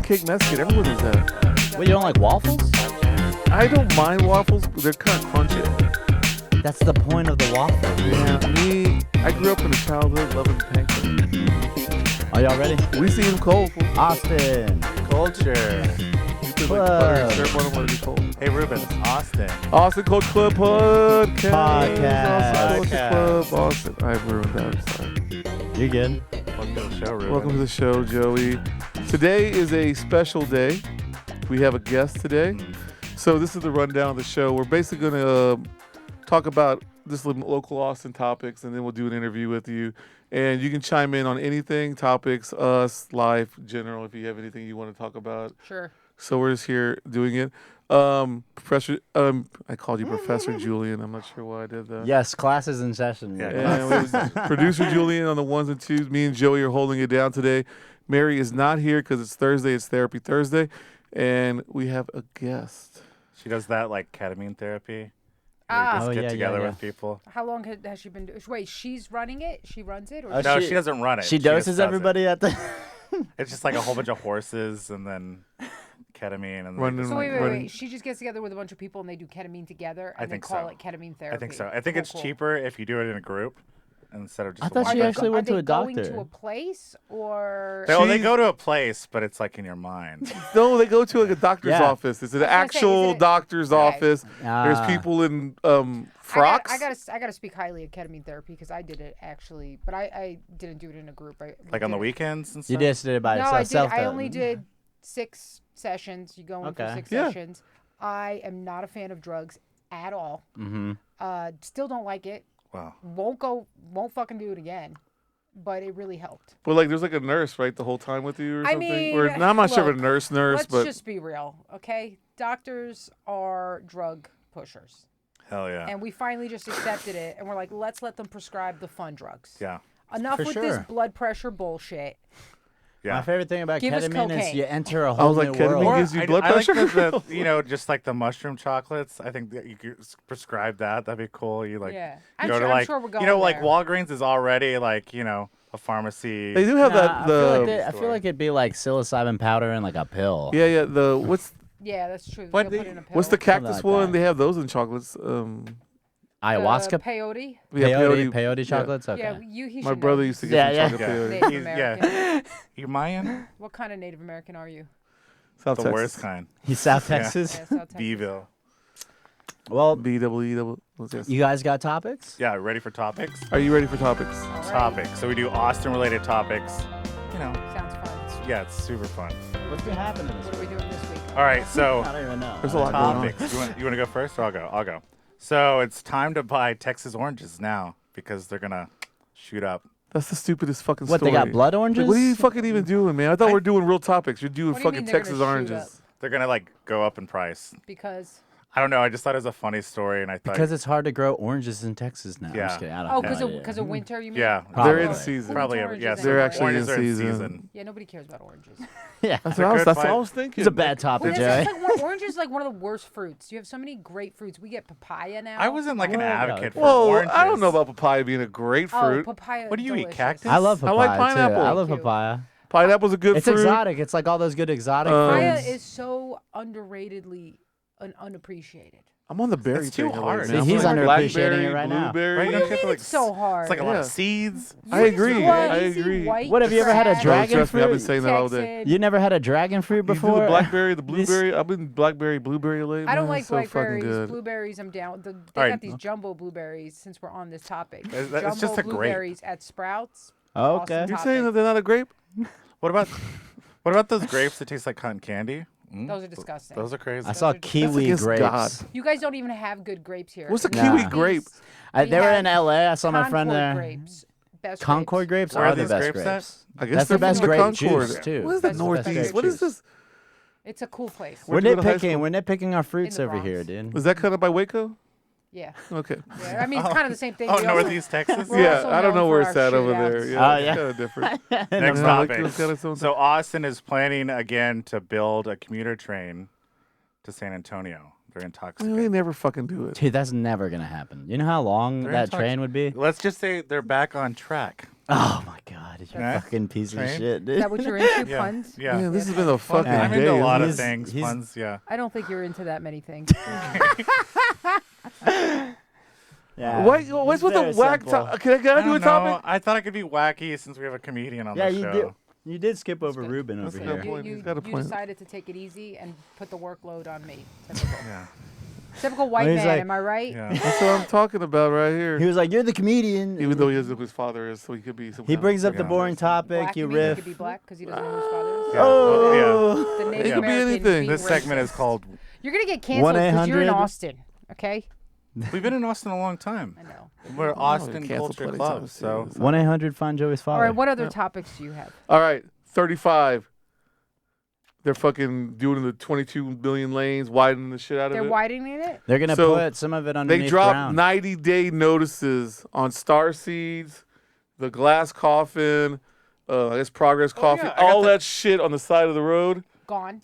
pancake Mexican. Everyone does that. Wait, you don't like waffles? I don't mind waffles, but they're kind of crunchy. That's the point of the waffle. Yeah, I grew up in a childhood loving pancakes. Are y'all ready? We see them cold. Austin. Culture. You put like butter and syrup on them when it's cold. Hey, Rubin, it's Austin. Austin Cold Club Podcast. Austin Podcast. Cold Club, Austin. I've ruined that. I'm sorry. You're good. Welcome to the show, Rubin. Welcome to the show, Joey. Today is a special day. We have a guest today. So this is the rundown of the show. We're basically going to talk about just local Austin topics, and then we'll do an interview with you. And you can chime in on anything, topics, us, life, general, if you have anything you want to talk about. Sure. So we're just here doing it. Professor, I called you Professor Julian. I'm not sure why I did that. Yes, class is in session. Yeah. And it was producer Julian on the ones and twos. Me and Joey are holding it down today. Mary is not here because it's Thursday. It's Therapy Thursday. And we have a guest. She does that like ketamine therapy. Ah. Just Oh, get yeah, together yeah, with people. How long has she been doing? Wait, she's running it? She runs it? Or Oh, No, she- she doesn't run it. She just doses does it. everybody at the... It's just like a whole bunch of horses and then ketamine and Running- then So wait, running- she just gets together with a bunch of people and they do ketamine together I and they think call so. it ketamine therapy. I think so. I think Cool, it's cool. cheaper if you do it in a group instead of just I thought one she person. actually went to a Are they going doctor. to a place or? They She's- go to a place, but it's like in your mind. No, they go to like a doctor's Yeah. office. It's an I was gonna say, actual is it- doctor's Okay. office. There's Ah. people in frocks. I gotta speak highly of ketamine therapy because I did it actually, but I didn't do it in a group. I Like on did the it- weekends and stuff. You just did it by No, yourself. I did. I self-done. only did 6 sessions. You go in for Okay. 6 Yeah. sessions. I am not a fan of drugs at all. Mm-hmm. Still don't like it. Wow. Won't fucking do it again. But it really helped. But like, there's like a nurse, right, the whole time with you or I something. mean, Or no, I'm not sure if a look, nurse, Let's but just be real, okay? Doctors are drug pushers. Hell yeah. And we finally just accepted it. And we're like, let's let them prescribe the fun drugs. Yeah. Enough For with this sure. blood pressure bullshit. My Yeah. favorite thing about Give us ketamine is cocaine. you enter a I whole was like, new ketamine world. gives you blood I like pressure. just like the mushroom chocolates. I think that you could prescribe that. That'd be cool. You like Yeah. go I'm to like sure we're going like there. Walgreens is already like a pharmacy. they do have Nah, that. I feel like it'd be like psilocybin powder and like a pill. Yeah. The Yeah, that's true. What They'll the- put in a what's the pill. cactus like one? that. They have those in chocolates. Ayahuasca, Peyote. peyote chocolates. Okay. Yeah, he My should brother know. used to get Yeah, some yeah. chocolate Native peyote. He's- American. yeah. You Mayan? What kind of Native American are you? South The Texas. worst kind. He's South Yeah. Texas. Yeah, South Texas. Beeville. Well, BWE. What's this? you guys got topics? Yeah, ready for topics? Are you ready for topics? All right. Topics. So we do Austin related topics. You know, Sounds fun. yeah, it's super fun. What's been happening What are we doing this week? All right, so I don't even know. There's a lot going on. topics. You want to go first or I'll go? I'll go. So it's time to buy Texas oranges now because they're going to shoot up. That's the stupidest fucking What, story. they got blood Like, oranges? what are you fucking even doing, man? I thought we we're doing real topics. You're doing What do you fucking mean they're Texas gonna shoot oranges. They're going to like go up in price. Because I don't know. I just thought it was a funny story and I thought Because it's hard to grow oranges in Texas now. I'm Yeah. just kidding. I don't know. because of winter, you mean? yeah, They're in Probably. season. probably Oranges yeah. anyway. They're actually oranges in are season. Yeah, nobody cares about oranges. Yeah. That's They're what I was, good that's what fight. I was thinking. It's a bad topic, Well, Joey. orange is like one of the worst fruits. You have so many great fruits. We get papaya now. I wasn't like an Well, advocate for Whoa, oranges. I don't know about papaya being a great Oh, fruit. papaya. What do you eat, delicious. cactus? I love I papaya like pineapple. too. I love Thank you. papaya. Pineapple's a good It's fruit. exotic. It's like all those good exotic Papaya fruits. is so underratedly unappreciated. I'm on the berry It's too thing hard. right See, now. he's I'm like underappreciating blackberry, it right now. blueberry. Right, What you do have you to, mean like, it's so hard? It's like a lot of Yeah. seeds. I agree. What? I Easy agree. white What, have you ever had a trash. dragon Trust me, I've been fruit? saying that all day. Texan. You never had a dragon fruit You do before? the blackberry, the These- blueberry. I've been blackberry, blueberry lately. I don't man. like It's so fucking blackberries. good. Blueberries, I'm down. They All right. got these jumbo blueberries. Since we're on this topic, It's jumbo just a grape. blueberries at Sprouts. Oh, okay. Awesome. You're saying that they're not a grape? What about those grapes that taste like cotton candy? Mm, Those are disgusting. Those are crazy. I saw That's kiwi against grapes. God. You guys don't even have good grapes here. What's a In the kiwi Northeast, grape? we They were have in LA. I saw my friend Concord there. Grapes. Best Concord grapes Where are are the these best grapes at? grapes. I guess That's the they're best from the grape Concord. juice too. What is the That's the best Northeast? grape What is juice. this? It's a cool place. We're Where'd you go to high nitpicking. school? We're nitpicking our fruits the over here, Bronx. dude. Was that kind of by Waco? Yeah. Okay. Yeah. I mean, it's kind of the same thing. Oh, We also- Northeast Texas. We're Yeah, also I don't know known where for it's our at over shootouts. there. Oh, Yeah, yeah. it's kind of different. Next Yeah, topic. Waco's got its own So Austin is planning again to build a commuter train to San Antonio. They're They intoxicated. never fucking do it. Dude, that's never gonna happen. You know how long They're that intox- train would be? Let's just say they're back on track. Oh my god. God, you Right? fucking piece of Train? shit, dude. Is that what you're into, Yeah. puns? Yeah. Man, this has been a fucking I'm day. into a lot of isn't it? things. he's- Puns, yeah. I don't think you're into that many things. Yeah. What's with the very whack? simple. Can I do a don't topic? know. I thought I could be wacky since we have a comedian on Yeah, the you show. did. You did skip over good. Rubin That's over a good here. point. You, He's got a you point. decided to take it easy and put the workload on me. Typical, Yeah. typical white Well, he's man, like- am I right? Yeah. That's what I'm talking about right here. He was like, "You're the comedian." Even though he doesn't know who his father is, so he could be some he kind brings of up the fucking boring asshole. topic, Black, you mean he riff. could be black because he doesn't know who his father is. Yeah. Oh, The Native It could be American anything. being This segment is racist. called. You're gonna get canceled because you're in 1-800. Austin. Okay, We've been in Austin a long time. I know. We're Austin canceled Culture plenty Club, times, so too. 1-800 find Joey's father. All right, what other topics do you have? All right, 35. They're fucking doing the 22 billion lanes, widening the shit out They're of it. widening it. They're gonna So, put some of it underneath They dropped ground. 90-day notices on Star Seeds, the Glass Coffin, I guess Progress Coffee, yeah, I got all that- that shit on the side of the road. Gone.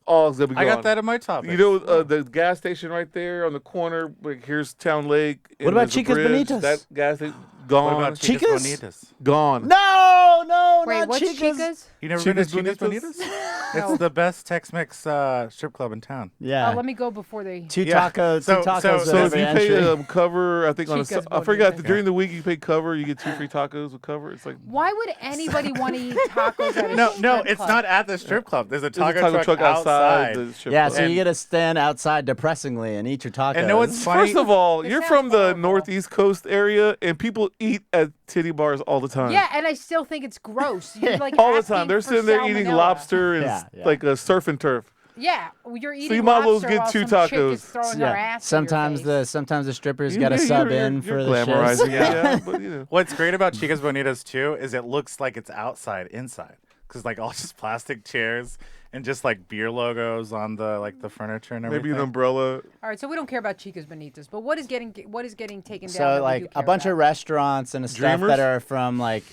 All is gonna be I gone. got that in my topic. You know the gas station right there on the corner. Like here's Town Lake. and What about there's a Chicas bridge. Bonitas? That gas station What gone. about Chicas? Chicas Bonitas? Gone. No, Wait, not what's Chicas. Chicas? You never been to Chicas Chicas Bonitas? Bonitas? No. It's the best Tex-Mex strip club in town. Yeah, Let me go before they. two Yeah. tacos. So- two tacos. so- with So if every you pay entry. cover, I think on a Chicas I forgot Bonitas. during the week you pay cover, you get 2 free tacos with cover. It's like Why would anybody want to eat tacos at a No, strip it's club? not at the strip club. There's a there's a taco, truck outside. the strip Yeah, club. so you And- get to stand outside depressingly and eat your tacos. And know what's funny? First of all, This you're sounds from the horrible. northeast coast area, and people eat at titty bars all the time. Yeah, and I still think it's gross. You're like all the asking time. They're for sitting there eating salmonella. lobster and Yeah, yeah. like a surf and turf. Yeah, well, you're eating you might as well lobster get while 2 some chick tacos. is throwing her ass in sometimes your face. sometimes the strippers You- got to you're- sub you're- in you're for the glamorizing shifts. it, yeah, but you know. What's great about Chicas Bonitas too is it looks like it's outside, inside, because like all just plastic chairs and just like beer logos on the furniture and everything. Maybe an umbrella. All right, so we don't care about Chicas Bonitas, but what is getting taken down? So that we like do a care bunch of about? restaurants and stuff Dreamers? that are from like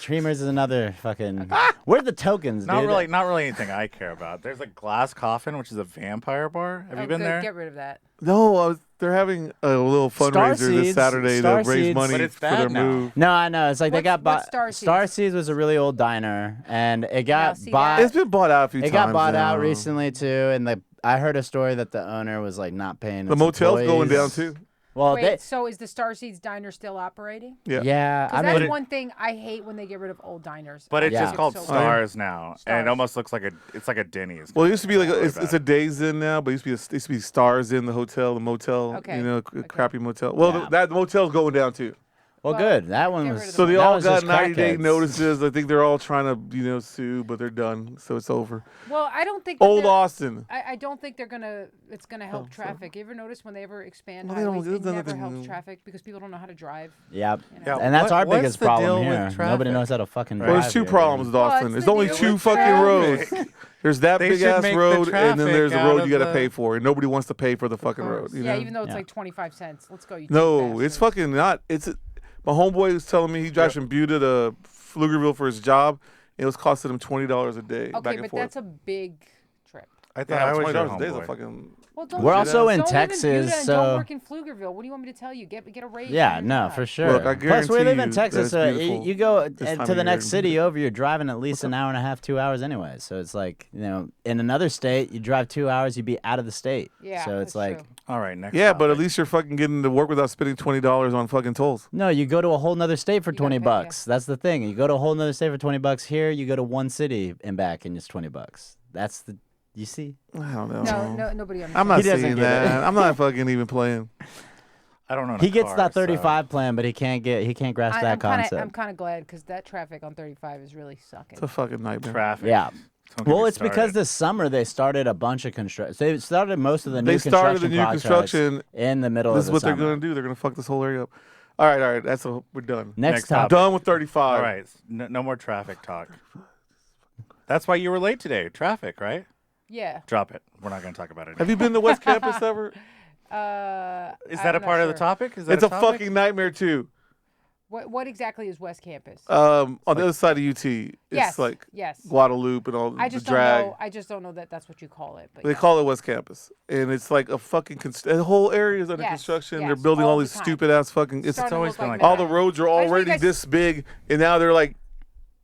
Dreamers is another fucking. Where are the tokens, Not dude? really, not really anything I care about. There's a Glass Coffin, which is a vampire bar. Have Oh, you been good, there? Get rid of that. No, they're having a little fundraiser this Seeds- Saturday Star to raise Seeds- money But it's for their bad now. move. No, I know. It's like they got What's bought. Star Seeds? Seeds was a really old diner, and it got see bought. It's been bought out a few times. It got bought now. out recently too, and I heard a story that the owner was like not paying. The its motel's going down employees. too. Well, Wait, so is the Starseeds diner still operating? Yeah. yeah, I Because that's mean, one thing I hate when they get rid of old diners. But it's Yeah. just called So- Stars now, and Stars. it almost looks like it's like a Denny's. Well, it used to be like Really it's bad. a Days Inn now, but it used to be Stars Inn, the hotel, the motel. Okay, You know, okay. crappy motel. Well, Yeah. that motel's going down too. well, Well, good. That one get was. rid of So they that all was got just 90-day crackheads. notices. I think they're all trying to, sue, but they're done, so it's over. Well, I don't think that Old they're- Austin. I don't think it's gonna help traffic. You ever notice when they ever expand Well, they don't- highways, it it never doesn't- helps traffic because people don't know how to drive. Yep. Yeah, And that's our what's biggest the problem deal with here. Nobody traffic? knows how to fucking drive. Well, there's two here, problems with Well, Austin. it's There's the only deal 2 with fucking traffic. roads. There's that They big should ass make the road, and then there's a traffic road out you got to of pay the- for, and nobody wants to pay for the fucking Of road. course. You Yeah, know? even though it's Yeah. like 25 cents. Let's go. You No, cheap it's bastard. fucking not. My homeboy was telling me he drives from Butte to Pflugerville for his job, and it was costing him $20 a day back Okay, and but forth. that's a big trip. I thought Yeah, I was your $20 a day is a homeboy. fucking. Well, don't We're live- also in don't live Texas, Buda and so- don't work in Pflugerville. What do you want me to tell you? Get a raise. Yeah, on your no, job. for sure. Look, I Plus, we guarantee live in you Texas, that so it's beautiful you go this time to of the next year. city over, you're driving at least an hour and a half, 2 hours anyway. So it's like, in another state, you drive 2 hours, you'd be out of the state. Yeah, So it's that's like, true. All right, next. Yeah, but at topic. least you're fucking getting to work without spending $20 on fucking tolls. no, you go to a whole nother state for You gotta 20 pay, yeah. bucks. That's the thing. You go to a whole nother state for 20 bucks. Here, you go to one city and back, and it's 20 bucks. That's you see? I don't know. No, nobody understands. I'm not He doesn't saying get that. it. I'm not fucking even playing. I don't know. He gets that 35 plan, but he can't grasp that I'm concept. kind of glad because that traffic on 35 is really sucking. It's a fucking nightmare. traffic. Yeah. Don't get Well, me it's because started. this summer they started a bunch of construction. They started most of the new They started the construction new projects construction. in the middle This of is the what summer. they're going to do. They're going to fuck this whole area up. All right. We're done. Next Next topic. Done with 35. All right, no more traffic talk. That's why you were late today. Traffic, right? Yeah. Drop it. We're not going to talk about it. Have you been to West Campus ever? Is that a part of the topic? Is that It's a topic? fucking nightmare too. What exactly is West Campus? On the other side of UT, it's yes. like yes. Guadalupe and all I the just drag. don't know. I just don't know that that's what you call it. But They yeah. call it West Campus, and it's like a fucking. The whole area is under Yes, construction. They're yes, building all all the these time. stupid ass fucking. It's Starting to always look been like like all that. the roads are I just want you already guys- this big, and now they're like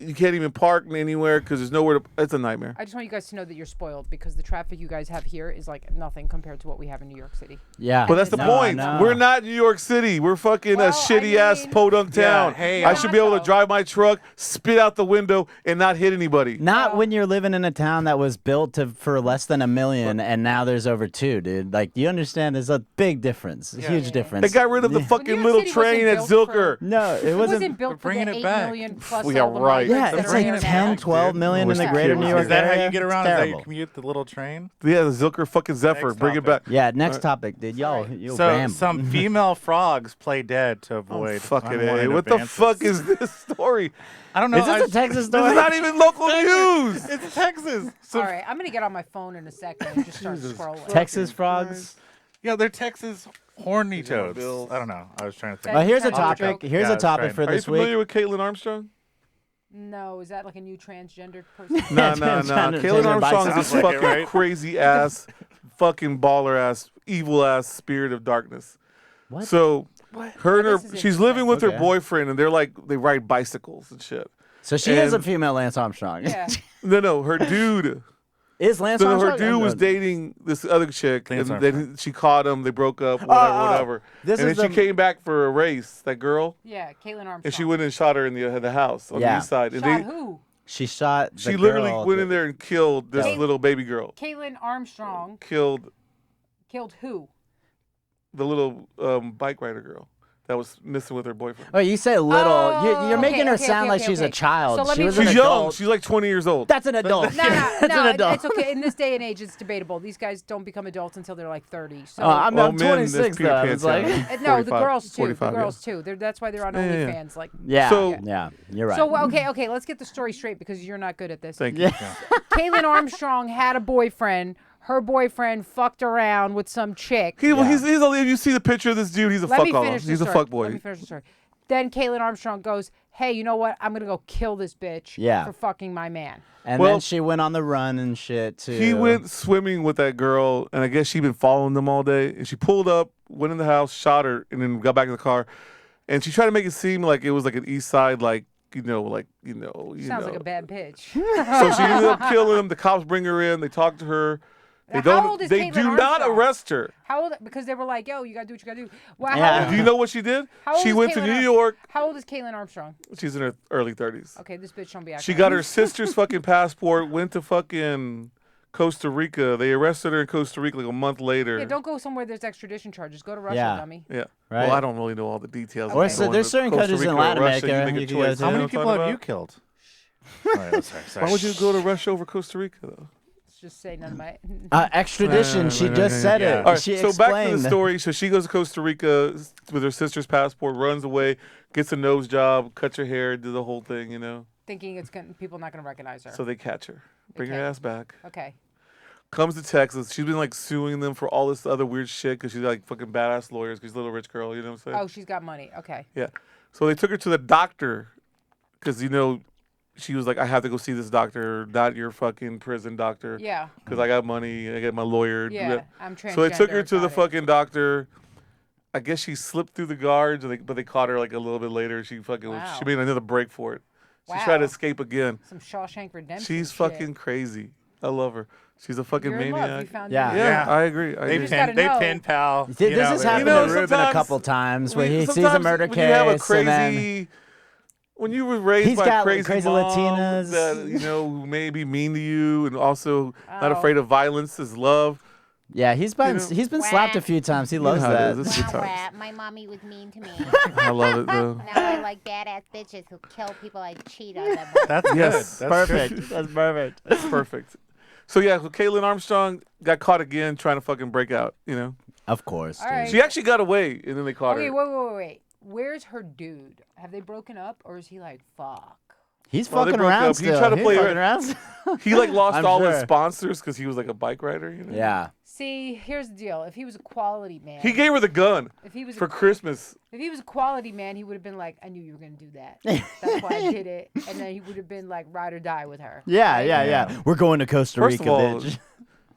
you can't even park anywhere because there's nowhere to. It's a nightmare. I just want you guys to know that you're spoiled because the traffic you guys have here is like nothing compared to what we have in New York City. Yeah. But that's the No, point. no. We're not New York City. We're fucking Well, a shitty ass mean- podunk town. hey, I should be able to Toronto. drive my truck, spit out the window, and not hit anybody. Not Well- when you're living in a town that was built for less than $1 million, and now there's over 2, dude. Like, you understand? There's a big difference, a huge difference. They got rid of the New fucking York little City wasn't train at built Zilker. No, it It wasn't. wasn't built for the bringing it 8 back. million plus Yeah, all the right. migrants Yeah, that it's are like here 10, now. 12 million in the Yeah. greater Is New York Is that how area. you get around? It's Is that terrible. you commute the little train? Yeah, the Zilker fucking Zephyr. Next Bring it back. topic. Yeah, next topic, dude. Yo, you So ramble. some female frogs play dead to avoid. Fucking unwanted A. What the advances. fuck is this story? I don't know. Is this a Texas This story? is not even local news. It's Texas. So, All right, I'm gonna get on my phone in a second and just start scrolling. Texas frogs. yeah, they're Texas horny toads. Bill. I don't know. I was trying to think. Well, here's a Texas topic. joke. Here's Yeah, a topic that's for right. Are you this familiar week. with Caitlin Armstrong? No, is that like a new transgendered person? No. Trying to Caitlin take your Armstrong is bicycle. this Sounds like it, fucking right? crazy ass, fucking baller ass, evil ass spirit of darkness. What? So, her and her, This is she's living with Okay. her boyfriend, and they ride bicycles and shit. So she is a And- female Lance Armstrong. Yeah. No, her dude. Is Lance So Armstrong? her dude was dating this other chick, Lance and then Armstrong. she caught him. They broke up, whatever. This and is then she the- came back for a race, that girl, Yeah, Caitlin Armstrong. and she went and shot her in the house on Yeah. the east side. And Shot who? She shot. she the literally girl went that- in there and killed this Kate- little baby girl. Caitlin Armstrong Killed killed who? the little bike rider girl that was missing with her boyfriend. Oh, you say little. Oh, You're making her okay, sound like okay, she's okay. a child. So let she me- was She's an young. adult. She's like 20 years old. That's an adult. No, That's an adult. it's okay. In this day and age, it's debatable. These guys don't become adults until they're like 30. So I'm Well, men, 26 that's Peter though. I Pan was like, challenge. no, the 45, girls too. 45, The yeah. girls too. That's why they're on Yeah, yeah, yeah. OnlyFans. Like, yeah, So- yeah, you're right. so okay. Let's get the story straight because you're not good at this. Thank you. yeah. Caitlin Armstrong had a boyfriend. Her boyfriend fucked around with some chick. He's if you see the picture of this dude, he's a Let fuck me off. finish the He's a story. fuck boy. Let me finish the story. Then Caitlin Armstrong goes, "Hey, you know what? I'm gonna go kill this bitch Yeah. for fucking my man." And Well- then she went on the run and shit too. He went swimming with that girl, and I guess she'd been following them all day. And she pulled up, went in the house, shot her, and then got back in the car. And she tried to make it seem like it was like an east side, Sounds like a bad pitch. So she ended up killing him. The cops bring her in. They talk to her. They Now, don't. how old is They Caitlin do not Armstrong? arrest her. How old? Because they were like, "Yo, you gotta do what you gotta do." Well, Yeah. Do you know what she did? How old She is went to Caitlin New Ar- York. How old is Caitlin Armstrong? She's in her early 30s. Okay, this bitch don't be acting. She got her sister's fucking passport. Went to fucking Costa Rica. They arrested her in Costa Rica like a month later. Yeah, don't go somewhere there's extration charges. Go to Russia, Yeah. dummy. Yeah. Right. Well, I don't really know all the details. Or of so going there's to certain Costa countries in Rica or Latin Russia, America you make a you can go choice. to. How You know many what I'm people talking have you about? killed? All right, sorry. Why would you go to Russia over Costa Rica though? Let's just say none of my. Extradition. She just said yeah. it. All right, She so explained. back to the story. So she goes to Costa Rica with her sister's passport, runs away, gets a nose job, cuts her hair, do the whole thing, you know. Thinking it's gonna, people not gonna recognize her. So they catch her, bring her Okay. ass back. Okay. Comes to Texas. She's been like suing them for all this other weird shit because she's like fucking badass lawyers. Because she's a little rich girl, you know what I'm saying? Oh, she's got money. Okay. Yeah. So they took her to the doctor because she was like, I have to go see this doctor, not your fucking prison doctor. Yeah. Because I got money, I get my lawyer. Yeah. I'm transgender. So they took her to the got it. fucking doctor. I guess she slipped through the guards, but they caught her like a little bit later. She fucking Wow. she made another break for it. She tried to Wow. escape again. Some Shawshank Redemption. She's shit. fucking crazy. I love her. She's a fucking You're in love. You maniac. found Yeah. your- Yeah, Yeah. I agree. I They agree. just gotta pin know. pal. This you know, has they- happened You know, to Rubin a sometimes couple times where he sees a sometimes murder when you have a case and then crazy, when you were raised He's by got, like, crazy crazy moms Latinas. that who may be mean to you and also not Oh. afraid of violence is love. yeah, he's been know- he's been slapped a few times. He You know loves how it that. is. It's good Wah, times. wah, my mommy was mean to me. I love it though. Now I like badass bitches who kill people I cheat on them. That's Yes. good. That's Perfect. good. That's perfect. That's perfect. So yeah, so Caitlin Armstrong got caught again trying to fucking break out. You know, Of course. All dude. right. she actually got away and then they caught Okay, her. wait. Where's her dude? Have they broken up or is he like, fuck? He's Well, they fucking broke around up. He still. tried to He's play fucking her- around. He like lost I'm all his sure. sponsors because he was like a bike rider. You know. Yeah. See, here's the deal. If he was a quality man, He gave her the gun if he was for a, Christmas. if he was a quality man, he would have been like, I knew you were gonna do that. That's why I did it. And then he would have been like, ride or die with her. Yeah, right? yeah. We're going to Costa First Rica, of all, bitch.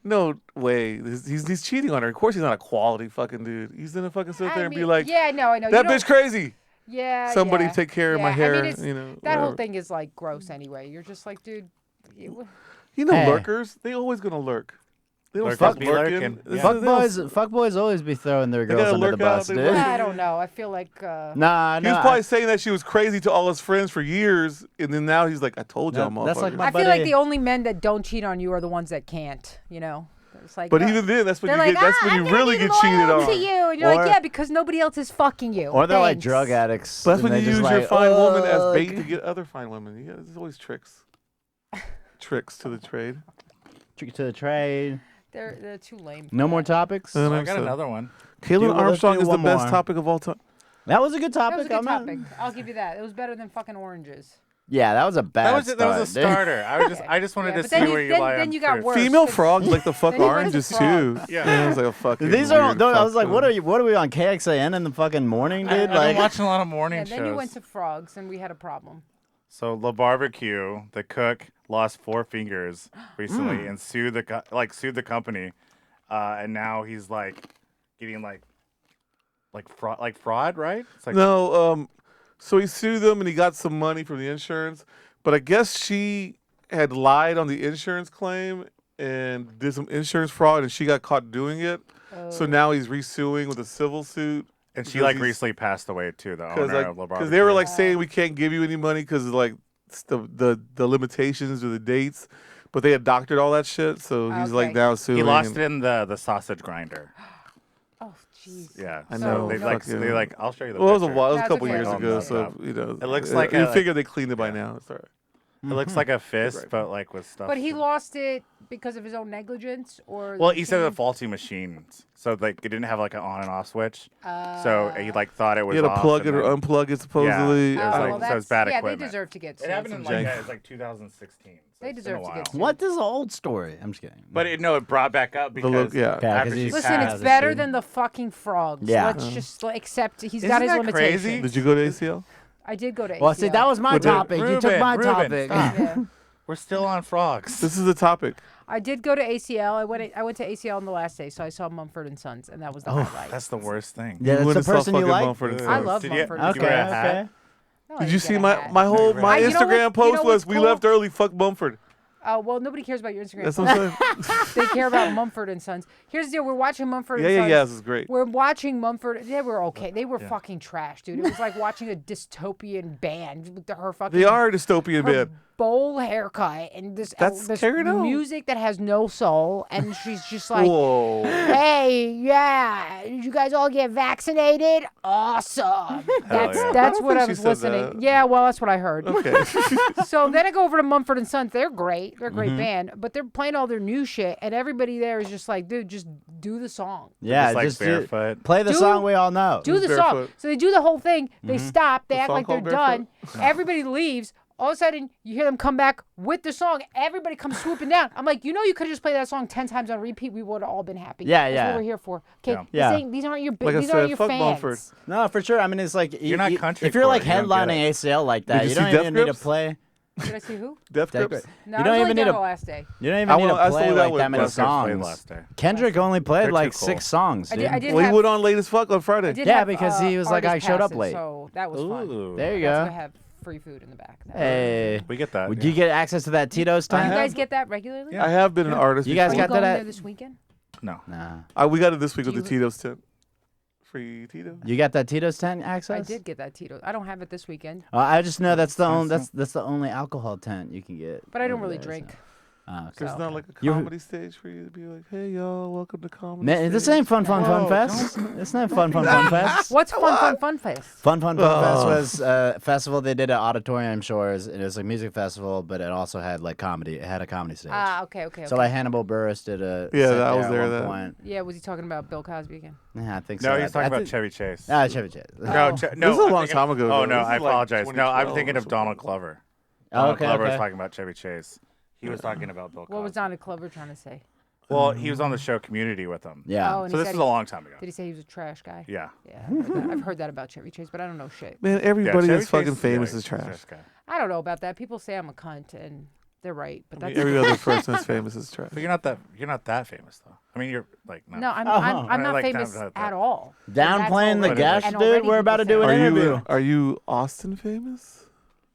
no way. He's cheating on her. Of course, he's not a quality fucking dude. He's gonna fucking sit there and be like, yeah, no, I know. that You bitch crazy. Yeah. somebody yeah. take care of Yeah, my hair. I mean, it's, you know, that whole whatever. thing is like gross anyway. You're just like, dude. You know, Hey. lurkers. They always gonna lurk. They don't Lurkers stop be lurking. lurking. This Yeah. is- Fuck boys always be throwing their They girls gotta under the lurk out, bus, they dude. lurk. I don't know. I feel like. Nah, He was no. probably saying that she was crazy to all his friends for years, and then now he's like, "I told y'all, That's like motherfuckers." my I feel like buddy- the only men that don't cheat on you are the ones that can't. You know. It's like. But even then, that's when they're you like, get. That's when I'm you gonna really be get cheated loyal on. to you, and you're Or- like, yeah, because nobody else is fucking you. Or they're like Thanks. drug addicts. But that's when and you they use just your like, fine woman as "Oh, bait like- to get other fine women. Yeah, there's always tricks. Tricks to the trade. Trick to the trade. They're too lame. No more topics. I don't I think got so. another one. Caitlin let's Armstrong do is the one best more. topic of all time. That was a good That topic. was a good I'm not- topic. I'll give you that. It was better than fucking oranges. Yeah, that was a bad That was a start, dude. starter. I just wanted Yeah, to but see then where you- you then- lie then on you got fruit. worse. Female Cause- frogs like the fuck Then you went to oranges frog. too. Yeah. And I was like, a fucking. These are. weird I was like, fuck what them. are you? What are we on KXAN in the fucking morning, dude? I've been Like, watching a lot of morning And shows. then you went to frogs, and we had a problem. So La Barbecue, the cook, lost 4 fingers recently and sued the company, and now he's like getting like fraud, right? It's like No, so he sued them and he got some money from the insurance, but I guess she had lied on the insurance claim and did some insurance fraud, and she got caught doing it. So now he's resuing with a civil suit. and she because like he's- recently passed away too. The owner of La Barbecue. Because they were like saying we can't give you any money because like it's the limitations or the dates, but they had doctored all that shit. So he's like Okay. now suing. he lost and- it in the sausage grinder. Oh, jeez. Yeah, I so know, they fucking- I'll show you the Well, it was picture. a while. It was a That's couple okay. years All ago, messed so up. you know. It looks like you a- figure they cleaned it by now. It's all right. It looks like a fist, Right. but like with stuff. But he lost it because of his own negligence, or Well, the he said machine? the faulty machines, so like it didn't have like an on and off switch. So he like thought it was. He had to off plug and it or then- unplug it supposedly. Yeah. or It was Oh, like- well, so it's that's, bad yeah, equipment. they deserve to get It happened sued. in Some like jank. it was like 2016. So They it's been deserve a to while. get sued. what? This is an old story. I'm just kidding. But it brought back up because look- yeah. Yeah, 'cause after he's- she Listen, passed, it's better sued. than the fucking frogs. Yeah. Let's just accept he's Isn't got his that limitations. crazy? Did you go to ACL? I did go to Well, ACL. see, that was my With the- topic. You took my Rubin, topic. stop. Yeah. we're still on frogs. This is the topic. I did go to ACL. I went to ACL on the last day, so I saw Mumford and Sons, and that was the highlight. That's the worst thing. Yeah, You went that's the and saw person you fucking like. Mumford and I Sons. love Did you- Mumford. did and you Okay, wear a Sons. hat? okay. No, I Did didn't you get see a my hat. my whole my You know Instagram what- post you know was what's we cool? left early, fuck Mumford. Oh, well, nobody cares about your Instagram. That's post. what I'm saying. They care about Mumford and Sons. Here's the deal: we're watching Mumford Yeah, and yeah, Sons. yeah. This is great. We're watching Mumford. They were okay. They were fucking trash, dude. It was like watching a dystopian band with her fucking. They are a dystopian her band. bowl haircut and this That's carried on. music that has no soul, and she's just like, Whoa. "Hey, yeah, did you guys all get vaccinated? Awesome." That's yeah. I that's don't what think I she was said listening. that. Yeah, well, that's what I heard. Okay. So then I go over to Mumford and Sons. They're great. They're a Mm-hmm. great band, but they're playing all their new shit, and everybody there is just like, dude, just do the song. Yeah, Just like just barefoot. play the Do- song we all know. Do the song. Barefoot. So they do the whole thing. They stop. They The act song like they're called done. Barefoot? Everybody leaves. All of a sudden, you hear them come back with the song. Everybody comes swooping down. I'm like, you know, you could just play that song 10 times on repeat. We would have all been happy. Yeah, That's yeah. what we're here for. Okay, Yeah. Yeah. these aren't your Like I these said, aren't your fuck fans. Mumford. No, for sure. I mean, it's like You're not country If you're for like it, you don't get headlining it. ACL like that, Did you you don't see even Death need to Grips? play. Did I see who? Death Death Grips. Grips. No, You I don't was even only need down to- the last day. You don't even I need saw to play that like with that many Death Grips played songs. last day. Kendrick only played They're like too cool. 6 songs, I dude. did Well, he have, went on late as fuck on I Friday. did Yeah, have, because he was like, artist I showed up passes, late. So that was fun. Ooh. There you That's go. to have free food in the back. Hey. We get that. Would you get access to that Tito's Do you tent? guys get that regularly? I have been an artist. You guys Are before. you got going that there at- this weekend? No. Nah. We got it this week with Do the you- Tito's tent. Free Tito. You got that Tito's tent access? I did get that Tito. I don't have it this weekend, I just know that's the only that's the only alcohol tent you can get. but I don't over really there, drink. so. Oh, okay. There's So- not like a You- comedy stage for you to be like, hey y'all, welcome to comedy. Man, this stage. ain't fun Whoa, fest. It's not fun fest. What's Fun Fest? Fun Fest Oh. was a festival they did at Auditorium Shores. It was a music festival, but it also had like comedy. It had a comedy stage. Okay. So like Hannibal Buress did a Yeah, set I was at there one then. point. Yeah, was he talking about Bill Cosby again? Yeah, I think so. No, he's talking I about think- Chevy Chase. Chevy Chase. No, Oh. no. This is a I'm long thinking- time ago, Oh though. no, This I is like apologize. No, I'm 2012 thinking or of Donald something. Glover. Oh, Donald okay, Glover was okay. talking about Chevy Chase. He was talking about Bill Cosby. What was Donald Glover trying to say? Well, he was on the show Community with him. Yeah. Oh, and So he this said is a long time ago. Did he say he was a trash guy? Yeah. Yeah, I've heard that about Chevy Chase, but I don't know shit. Man, everybody Chevy that's fucking Chase famous like is trash. this guy. I don't know about that. People say I'm a cunt, and They're right, but I mean, that's every other person that's famous is trash. But you're not that famous though. I mean, you're like no. I'm not like famous that. at all. Downplaying the already- guest, and dude. already We're about to people do an say- interview. Are you Austin famous?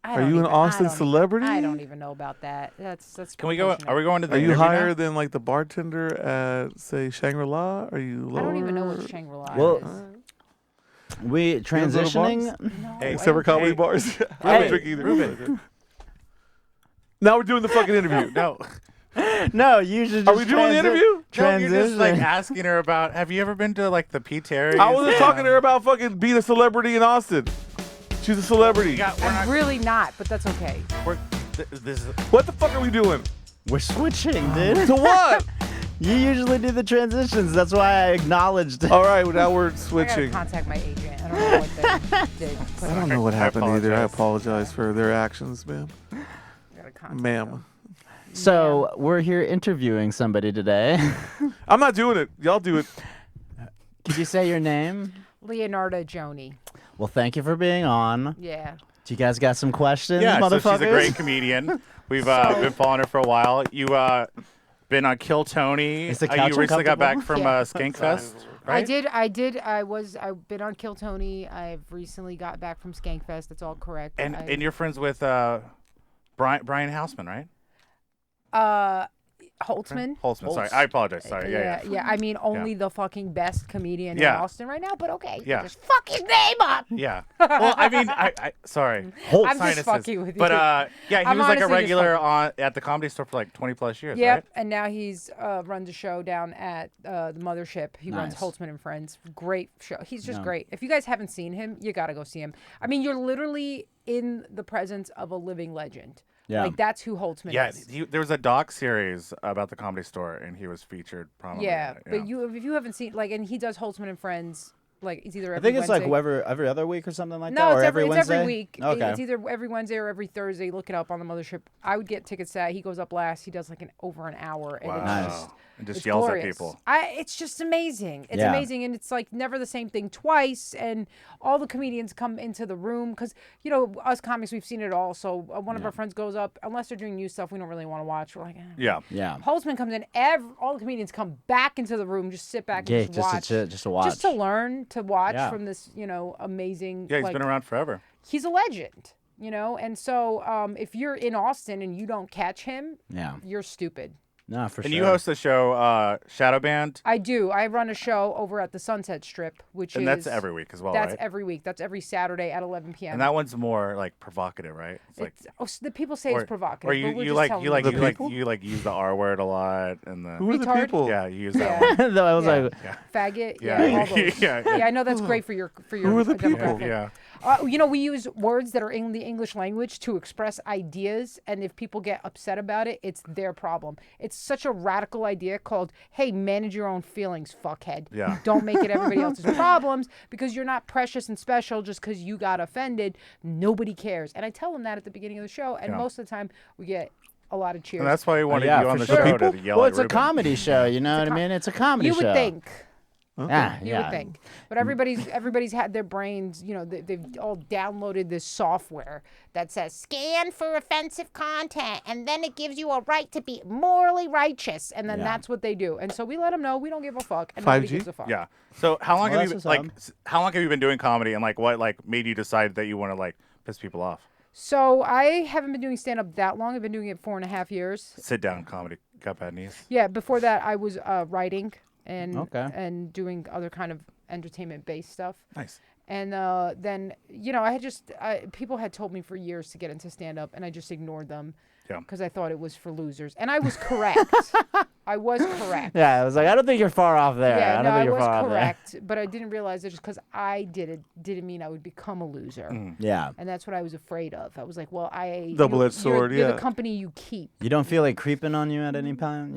I Are don't you an even- Austin I don't celebrity? I don't even know about that. That's. Can we go? Are we going to the Are you interview now? higher than like the bartender at say Shangri-La? Are you lower? I don't even know what Shangri-La Well, is. We go to transitioning. No, Hey, I Except for don't- comedy Hey. bars. I don't drink either. Rubin. Now we're doing the fucking interview. No. No, you should. Are Just we doing the interview? No, Transition. you're just like asking her about. Have you ever been to like the P. Terry? I wasn't talking to her about fucking being a celebrity in Austin. She's a celebrity. I'm really not, but that's okay. This is What the fuck are we doing? We're switching, dude. To what? You usually do the transitions. That's why I acknowledged. All right, well, now we're I gotta switching. contact my agent. I don't know what they did. I don't know what happened either. I apologize. apologize for their actions, ma'am. Gotta contact Ma'am. So we're here interviewing somebody today. I'm not doing it. Y'all do it. Could you say your name? Leonarda Jonie. Well, thank you for being on. Yeah. Do you guys got some questions, yeah. So motherfuckers? she's a great comedian. We've been following her for a while. You been on Kill Tony. Is the couch You recently got back uncomfortable? from Yeah. Skankfest. I Right? did. I've been on Kill Tony. I've recently got back from Skankfest. That's all correct. And you're friends with Brian Houseman, right? Holtzman. Holtzman. Sorry, I apologize. Sorry. Yeah. I mean, only the fucking best comedian in Yeah. Austin right now. But okay. Yeah. Just fuck his name up. Yeah. Well, I mean, I sorry. I'm Sinuses. just fucking with you. But yeah, he I'm was like a honestly just regular at the Comedy Store for like 20 plus years, Yep, right? and now he's runs a show down at the Mothership. He runs Nice. Holtzman and Friends. Great show. He's just Yeah. great. If you guys haven't seen him, you got to go see him. I mean, you're literally in the presence of a living legend. Yeah. Like, that's who Holtzman Yeah, is. there was a doc series about the Comedy Store, and he was featured prominently. Yeah, in it, but if you haven't seen, like, and he does Holtzman and Friends, like, it's either I every think it's Wednesday. like every other week or something like that. No, or it's every Wednesday? week. Okay. It's either every Wednesday or every Thursday. Look it up on the Mothership. I would get tickets to that. He goes up last. He does like over an hour, and Wow. it's Nice. just And just it's yells glorious. at people. It's just amazing. It's Yeah. amazing, and it's like never the same thing twice. And all the comedians come into the room because us comics, we've seen it all. So one of our friends goes up, unless they're doing new stuff we don't really want to watch. We're like, eh. Yeah. Yeah. Holtzman comes in. All the comedians come back into the room, just sit back and Yeah, just watch, just to watch. just to learn to watch Yeah. from this, amazing. Yeah, he's like, been around forever. he's a legend, and so if you're in Austin and you don't catch him, Yeah. you're stupid. No, for And sure. you host the show Shadow Band, I do. I run a show over at the Sunset Strip, which and is that's every week as well, that's right? every week. That's every Saturday at 11 p.m. And that one's more like provocative, right? It's like so the people say it's provocative. Or but you we're you just like telling you like The you like people? you like use the R word a lot and the Who are the Retard? people? yeah you use that one. Though I was Yeah. like, faggot. Yeah. Yeah, all those. Yeah. Yeah, I know that's great for your Who are the people? demographic. Yeah. We use words that are in the English language to express ideas, and if people get upset about it, it's their problem. It's such a radical idea called, hey, manage your own feelings, fuckhead. Yeah. Don't make it everybody else's problems because you're not precious and special just because you got offended. Nobody cares. And I tell them that at the beginning of the show, and Yeah. most of the time we get a lot of cheers. And that's why we wanted yeah, you on for the sure. show People? to yell well, at it's a Rubin. comedy show. You know what I mean? It's a comedy you show. would think. Yeah, You yeah. would think, but everybody's had their brains. They've all downloaded this software that says Scan for offensive content, and then it gives you a right to be morally righteous. and then Yeah. that's what they do. And so we let them know we don't give a fuck, and nobody 5G? gives a fuck. Yeah. So how long Well, have you that's like what's how long have you been doing comedy and like what like made you decide that you want to like piss people off? So I haven't been doing stand up that long. I've been doing it 4.5 years. Sit down comedy. Got bad knees. Yeah, before that I was writing and Okay. and doing other kind of entertainment based stuff. Nice. And then people had told me for years to get into stand up, and I just ignored them. Yeah. Because I thought it was for losers, and I was correct. I was correct. Yeah, I was like, I don't think you're far off there. Yeah, I don't no, think I you're was far off there. correct, but I didn't realize that just because I did it didn't mean I would become a loser, Yeah. and that's what I was afraid of. I was like, well, Double-edged sword, You're yeah. the company you keep. You don't feel like creeping on you at any time?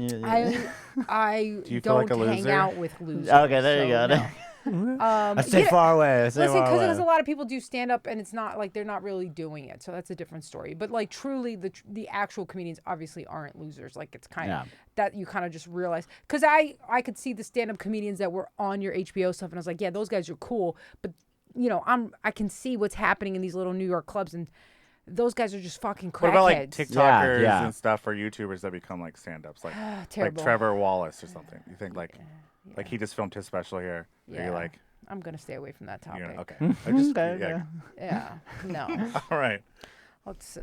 I Do you feel like don't a hang loser? out with losers. Okay, there you so go. no. I stay you know- far away. I stay Listen, far away. because a lot of people do stand up, and it's not like they're not really doing it, so that's a different story. But like truly, the actual comedians obviously aren't losers. Like it's kind of Yeah. that you kind of just realize. Because I could see the stand up comedians that were on your HBO stuff, and I was like, yeah, those guys are cool, but I can see what's happening in these little New York clubs, and those guys are just fucking crackheads. What about like TikTokers Yeah. and stuff or YouTubers that become like stand-ups, like Terrible. Trevor Wallace or something? You think like he just filmed his special here? Are Yeah. you like, I'm gonna stay away from that topic. okay? I just, Okay. Yeah, no. All right.